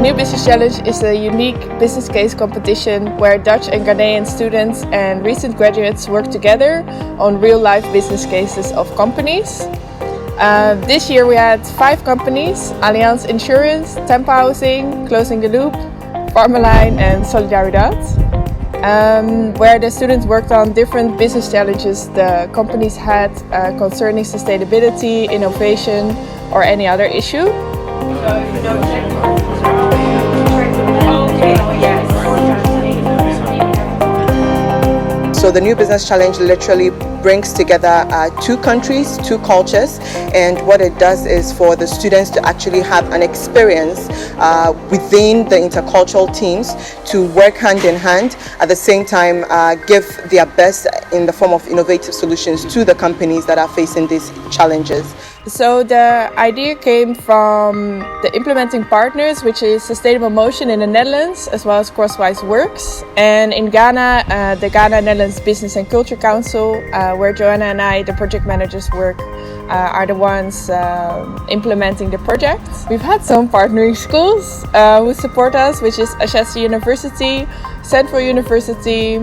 New Business Challenge is a unique business case competition where Dutch and Ghanaian students and recent graduates work together on real-life business cases of companies. This year we had 5 companies: Allianz Insurance, Tempo Housing, Closing the Loop, Farmerline and Solidaridad, where the students worked on different business challenges the companies had concerning sustainability, innovation or any other issue. So the New Business Challenge literally brings together 2 countries, 2 cultures, and what it does is for the students to actually have an experience within the intercultural teams to work hand in hand, at the same time give their best in the form of innovative solutions to the companies that are facing these challenges. So the idea came from the implementing partners, which is Sustainable Motion in the Netherlands, as well as Crosswise Works. And in Ghana, the Ghana Netherlands Business and Culture Council, where Joanna and I, the project managers, work, are the ones implementing the project. We've had some partnering schools who support us, which is Ashesi University, Central University,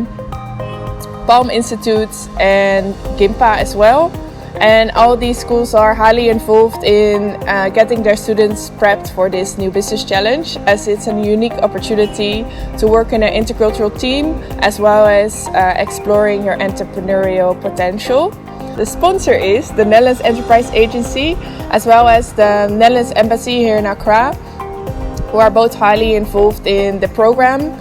Palm Institute and GIMPA as well. And all these schools are highly involved in getting their students prepped for this New Business Challenge, as it's a unique opportunity to work in an intercultural team, as well as exploring your entrepreneurial potential. The sponsor is the Netherlands Enterprise Agency, as well as the Netherlands Embassy here in Accra, who are both highly involved in the program.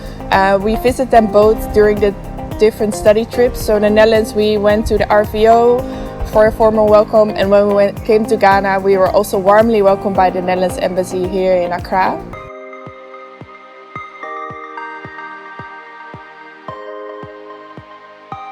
We visit them both during the different study trips. So in the Netherlands, we went to the RVO for a formal welcome, and when we came to Ghana, we were also warmly welcomed by the Netherlands Embassy here in Accra.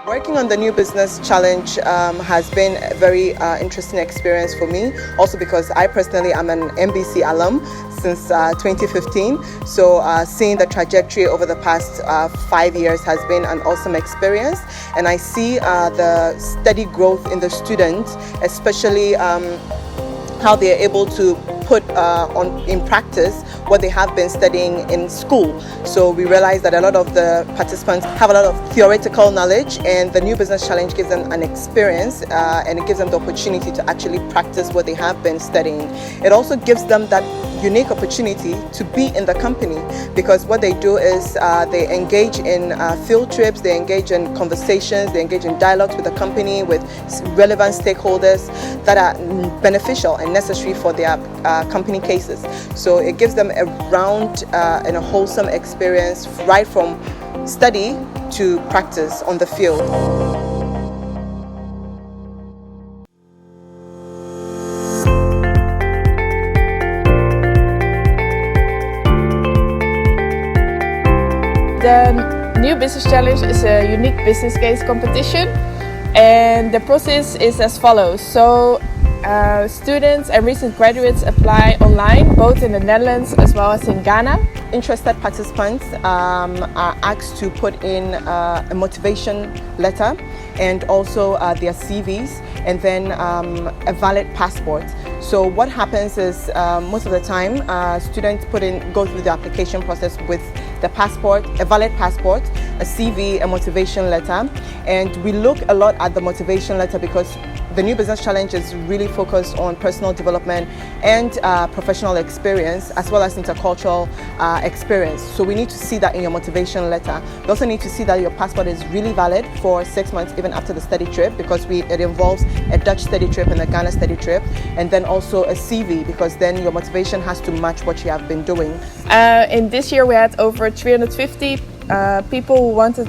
Working on the New Business Challenge has been a very interesting experience for me, also because I personally am an MBC alum since 2015. So seeing the trajectory over the past 5 years has been an awesome experience, and I see the steady growth in the students, especially how they are able to put in practice what they have been studying in school. So we realize that a lot of the participants have a lot of theoretical knowledge, and the New Business Challenge gives them an experience and it gives them the opportunity to actually practice what they have been studying. It also gives them that unique opportunity to be in the company, because what they do is they engage in field trips, they engage in conversations, they engage in dialogues with the company, with relevant stakeholders that are beneficial and necessary for their company cases. So it gives them a round and a wholesome experience right from study to practice on the field. The New Business Challenge is a unique business case competition, and the process is as follows. So students and recent graduates apply online, both in the Netherlands as well as in Ghana. Interested participants are asked to put in a motivation letter and also their CVs, and then a valid passport. So what happens is most of the time students go through the application process with the passport, a valid passport, a CV, a motivation letter, and we look a lot at the motivation letter because the New Business Challenge is really focused on personal development and professional experience, as well as intercultural experience. So we need to see that in your motivation letter. We also need to see that your passport is really valid for 6 months, even after the study trip, because it involves a Dutch study trip and a Ghana study trip, and then also a CV, because then your motivation has to match what you have been doing. In this year we had over 350 people who wanted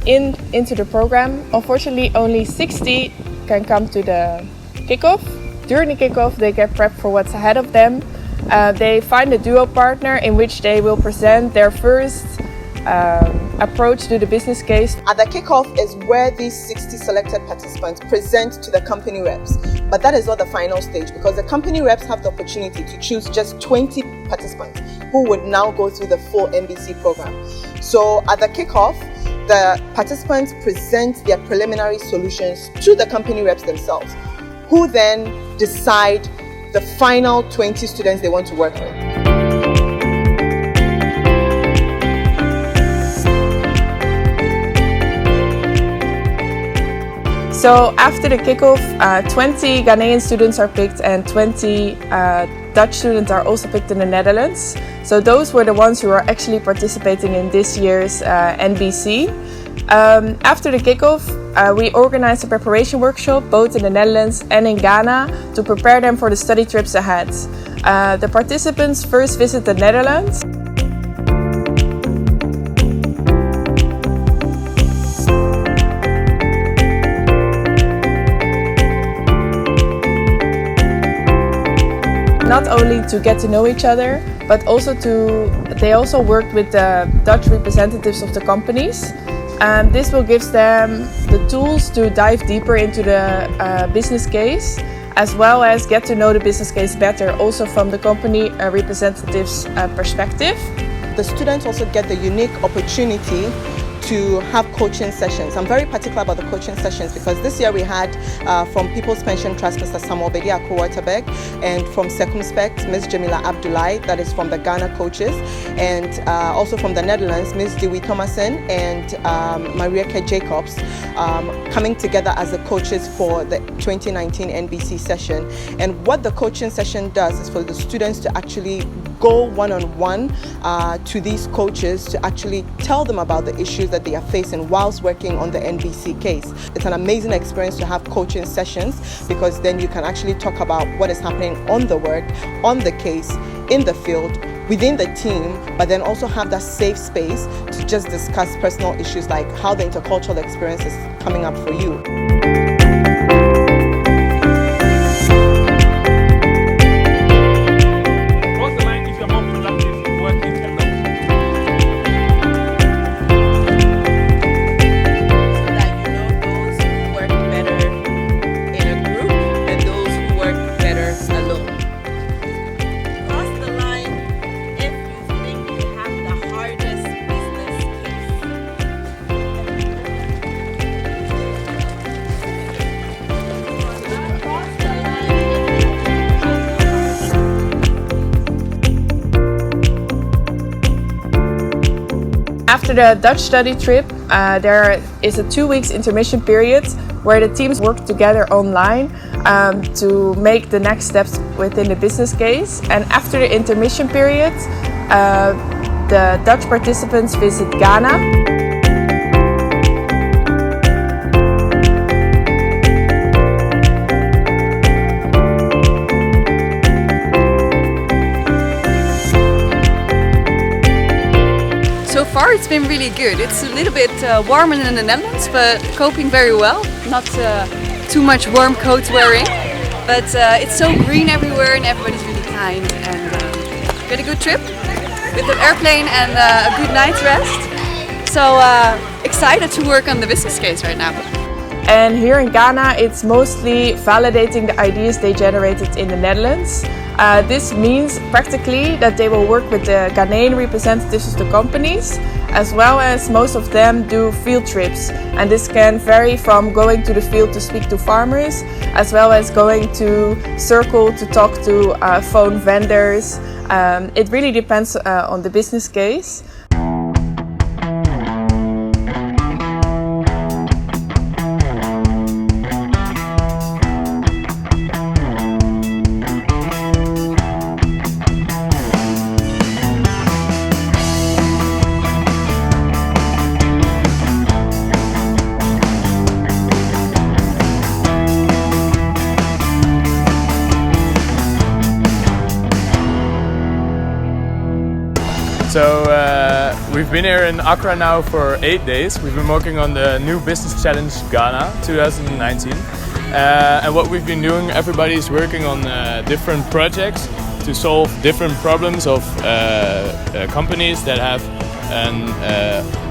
into the program. Unfortunately, only 60 can come to the kickoff. During the kickoff, they get prepped for what's ahead of them. They find a duo partner in which they will present their first approach to the business case. At the kickoff is where these 60 selected participants present to the company reps. But that is not the final stage, because the company reps have the opportunity to choose just 20 participants who would now go through the full MBC program. So at the kickoff, the participants present their preliminary solutions to the company reps themselves, who then decide the final 20 students they want to work with. So after the kickoff, 20 Ghanaian students are picked and 20 Dutch students are also picked in the Netherlands. So those were the ones who are actually participating in this year's NBC. After the kickoff, we organized a preparation workshop both in the Netherlands and in Ghana to prepare them for the study trips ahead. The participants first visit the Netherlands. Not only to get to know each other, but also they also worked with the Dutch representatives of the companies. This will give them the tools to dive deeper into the business case, as well as get to know the business case better, also from the company representatives' perspective. The students also get the unique opportunity to have coaching sessions. I'm very particular about the coaching sessions because this year we had from People's Pension Trust Mr. Samuel Bediako Waterberg, and from Circumspect Ms. Jamila Abdullahi, that is from the Ghana coaches, and also from the Netherlands Ms. Dewey Thomason and Marieke Jacobs, coming together as the coaches for the 2019 NBC session. And what the coaching session does is for the students to actually go one-on-one to these coaches to actually tell them about the issues that they are facing whilst working on the NBC case. It's an amazing experience to have coaching sessions because then you can actually talk about what is happening on the work, on the case, in the field, within the team, but then also have that safe space to just discuss personal issues like how the intercultural experience is coming up for you. After the Dutch study trip, there is a 2 weeks intermission period where the teams work together online to make the next steps within the business case. And after the intermission period, the Dutch participants visit Ghana. So far it's been really good. It's a little bit warmer than the Netherlands, but coping very well. Not too much warm coat wearing, but it's so green everywhere and everybody's really kind. And we had a good trip with the airplane and a good night's rest. So excited to work on the business case right now. And here in Ghana, it's mostly validating the ideas they generated in the Netherlands. This means practically that they will work with the Ghanaian representatives of the companies, as well as most of them do field trips. And this can vary from going to the field to speak to farmers, as well as going to Circle to talk to phone vendors. It really depends on the business case. So we've been here in Accra now for 8 days. We've been working on the new Business Challenge Ghana 2019. And what we've been doing, everybody's working on different projects to solve different problems of companies that have an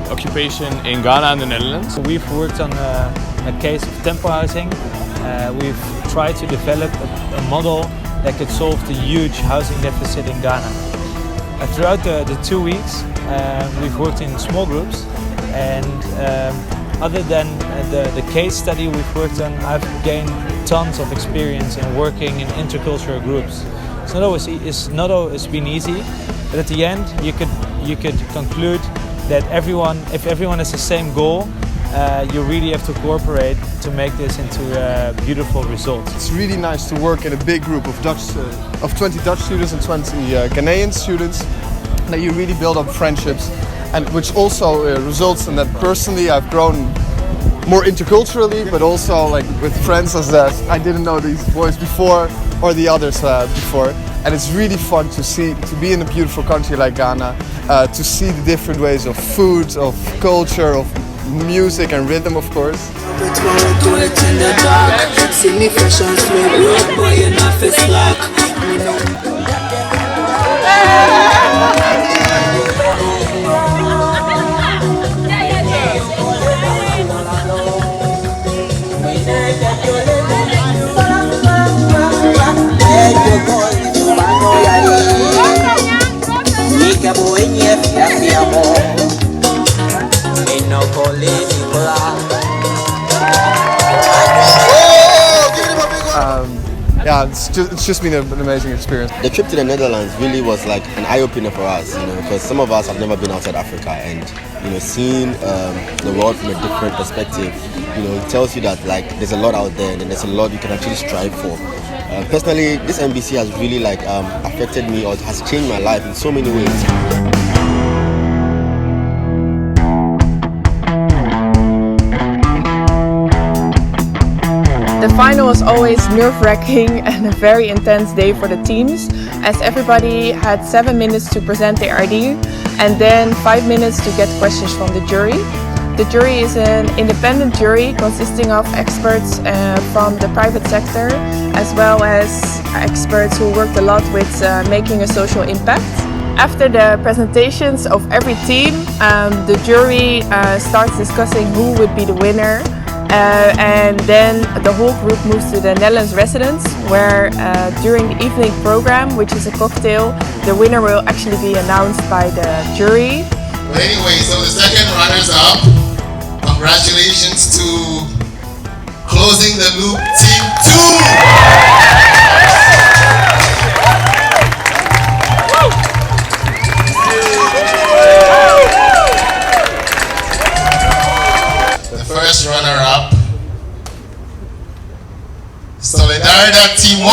occupation in Ghana and the Netherlands. We've worked on a case of tempo housing. We've tried to develop a model that could solve the huge housing deficit in Ghana. Throughout the 2 weeks, we've worked in small groups, and other than the case study we've worked on, I've gained tons of experience in working in intercultural groups. It's not always been easy, but at the end you could conclude that if everyone has the same goal, you really have to cooperate to make this into a beautiful result. It's really nice to work in a big group of 20 Dutch students and 20 Ghanaian students. That you really build up friendships, and which also results in that personally I've grown more interculturally, but also like with friends as I didn't know these boys before or the others before. And it's really fun to be in a beautiful country like Ghana, to see the different ways of food, of culture, of music and rhythm, of course. Yeah, it's just been an amazing experience. The trip to the Netherlands really was like an eye-opener for us, because some of us have never been outside Africa, and seeing the world from a different perspective, it tells you that like there's a lot out there and there's a lot you can actually strive for. Personally, this MBC has really affected me, or has changed my life in so many ways. The final was always nerve-wracking and a very intense day for the teams, as everybody had 7 minutes to present their idea and then 5 minutes to get questions from the jury. The jury is an independent jury consisting of experts from the private sector, as well as experts who worked a lot with making a social impact. After the presentations of every team, the jury starts discussing who would be the winner. And then the whole group moves to the Netherlands residence, where during the evening program, which is a cocktail, the winner will actually be announced by the jury. Well, anyway, so the second runners-up, congratulations to Closing the Loop Team 2! The first runner-up, Solidaridad Team 1.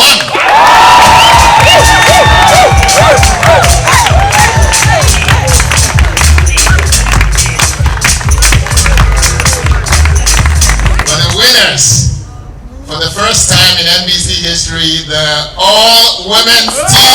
Winners, for the first time in NBC history, the all-women's team.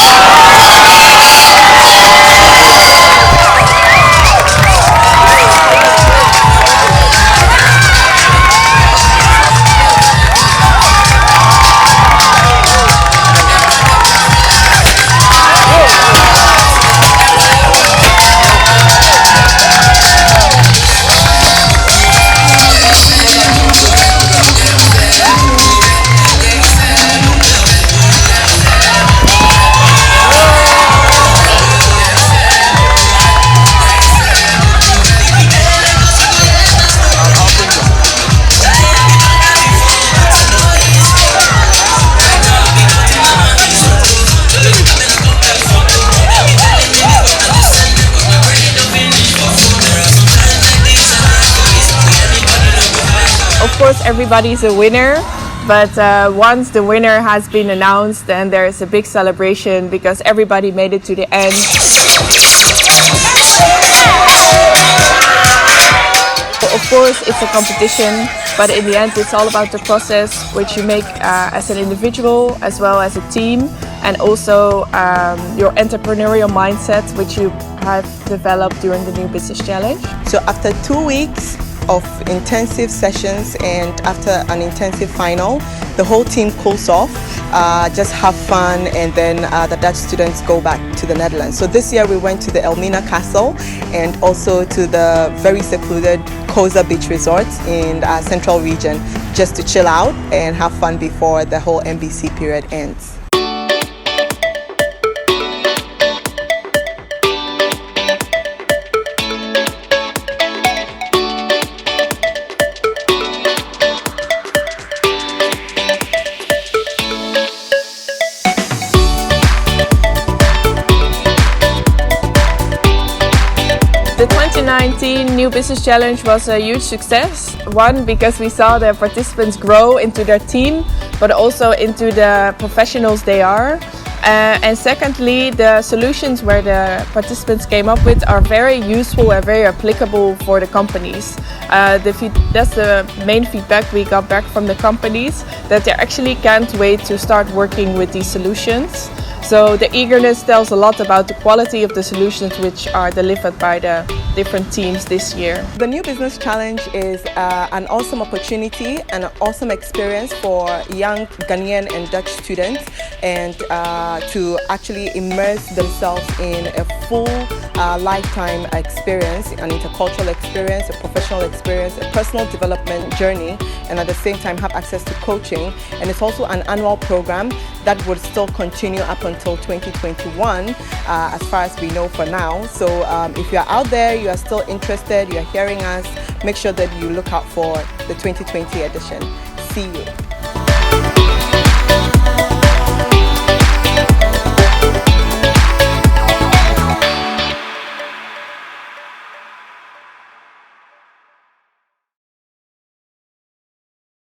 Of course, everybody's a winner, but once the winner has been announced, then there is a big celebration because everybody made it to the end. Of course, it's a competition, but in the end, it's all about the process which you make as an individual as well as a team, and also your entrepreneurial mindset which you have developed during the New Business Challenge. So after 2 weeks of intensive sessions and after an intensive final, the whole team cools off, just have fun, and then the Dutch students go back to the Netherlands. So this year we went to the Elmina Castle and also to the very secluded Koza Beach Resorts in Central Region, just to chill out and have fun before the whole MBC period ends. The 29 2019 New Business Challenge was a huge success. One, because we saw the participants grow into their team, but also into the professionals they are. And secondly, the solutions where the participants came up with are very useful and very applicable for the companies. That's the main feedback we got back from the companies, that they actually can't wait to start working with these solutions. So the eagerness tells a lot about the quality of the solutions which are delivered by the different teams this year. The New Business Challenge is an awesome opportunity and an awesome experience for young Ghanaian and Dutch students, and to actually immerse themselves in a full lifetime experience, an intercultural experience, a professional experience, a personal development journey, and at the same time have access to coaching. And it's also an annual program that would still continue up until 2021, as far as we know for now. So if you're out there, you are still interested, you are hearing us, make sure that you look out for the 2020 edition. See you.